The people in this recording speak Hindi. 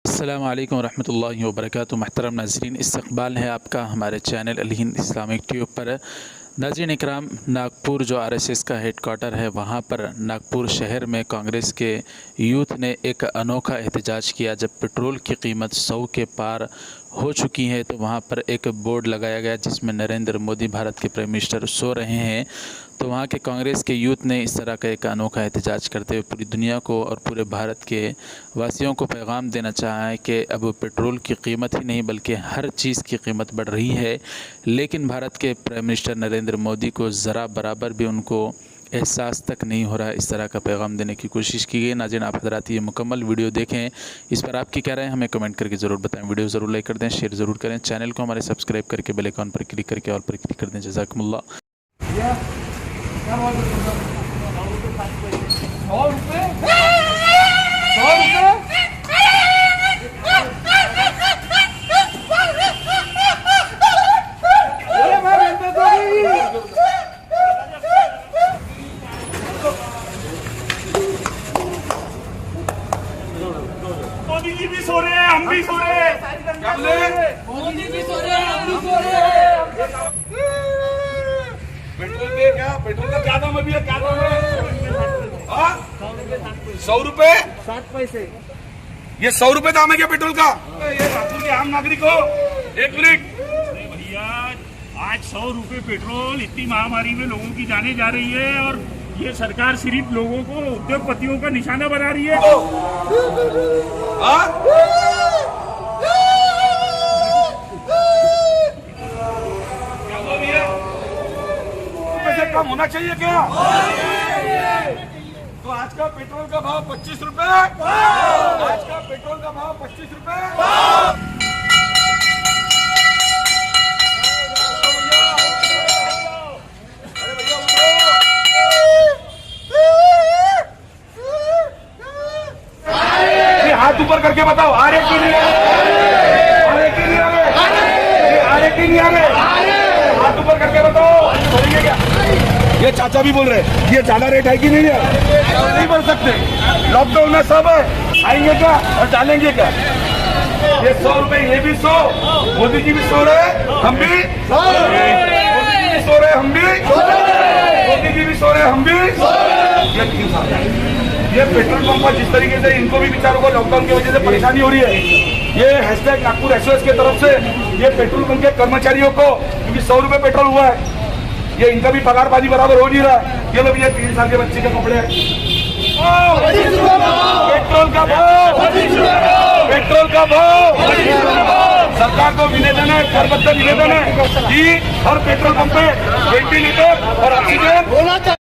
अस्सलामुअलैकुम रहमतुल्लाहि व बरकातुहू। महतरम नाज़रीन, इस्तक़बाल है आपका हमारे चैनल अलहिंद इस्लामिक ट्यूब पर। नाज़रीन इकराम, नागपुर जो आरएसएस का हेडक्वार्टर है, वहाँ पर नागपुर शहर में कांग्रेस के यूथ ने एक अनोखा एहतजाज किया। जब पेट्रोल की कीमत 100 के पार हो चुकी है तो वहाँ पर एक बोर्ड लगाया गया जिसमें नरेंद्र मोदी भारत के प्राइम मिनिस्टर सो रहे हैं। तो वहाँ के कांग्रेस के यूथ ने इस तरह का एक अनोखा एहतजाज करते हुए पूरी दुनिया को और पूरे भारत के वासियों को पैगाम देना चाहा है कि अब पेट्रोल की कीमत ही नहीं बल्कि हर चीज़ की कीमत बढ़ रही है, लेकिन भारत के प्राइम मिनिस्टर नरेंद्र मोदी को ज़रा बराबर भी उनको एहसास तक नहीं हो रहा है। इस तरह का पैगाम देने की कोशिश की गई। नाज़रीन, आप हज़रात ये मुकम्मल वीडियो देखें, इस पर आपकी क्या राय है हमें कमेंट करके ज़रूर बताएं। वीडियो ज़रूर लाइक कर दें, शेयर ज़रूर करें, चैनल को हमारे सब्सक्राइब करके बेल आइकन पर क्लिक करके ऑल पर क्लिक कर दें। जज़ाकुमुल्लाह। मोदी जी भी सो रहे हैं, हम भी सो रहे हैं। मोदी जी भी सो रहे हैं, हम भी सो रहे हैं। पेट्रोल पे पेट्रोल का क्या दाम अभी है? क्या दाम है? 100 रुपए 60 पैसे। ये 100 रुपए दाम है क्या पेट्रोल का? ये नागपुर के आम नागरिक हो, एक मिनट भैया, आज 100 रुपए पेट्रोल, इतनी महामारी में लोगों की जाने जा रही है और ये सरकार सिर्फ लोगों को, उद्योगपतियों का निशाना बना रही है। पैसे कम होना चाहिए क्या? तो आज का पेट्रोल का भाव 25 रुपए, आज का पेट्रोल का भाव 25 रुपए। हाथ ऊपर करके बताओ, आ रहे कि नहीं आ रहे? आ रहे कि नहीं आ रहे? आ रहे कि नहीं आ रहे? हाथ ऊपर करके बताओ। करेंगे क्या? ये चाचा भी बोल रहे ये ज्यादा रेट है कि नहीं है? नहीं बढ़ सकते, लॉकडाउन में सब है, आएंगे क्या और डालेंगे क्या? ये 100 रुपए, ये भी 100, मोदी जी भी सो रहे, हम भी सो रहे, मोदी जी भी सो रहे, हम भी मोदी जी भी सो रहे, हम भी। ये पेट्रोल पंप पर जिस तरीके से इनको भी बेचारों को लॉकडाउन की वजह से परेशानी हो रही है, ये हैशटैग नागपुर एसओएस की तरफ से ये पेट्रोल पंप के कर्मचारियों को, क्योंकि 100 रुपए पेट्रोल हुआ है, ये इनका भी पगार पानी बराबर हो नहीं रहा है। ये लोग, ये 3 साल के बच्चे के कपड़े हैं, पेट्रोल का भाव, पेट्रोल का भाव। सरकार को निवेदन है, सरबद्ध निवेदन है कि हर पेट्रोल पंप पे वेंटिलेटर और ऑक्सीजन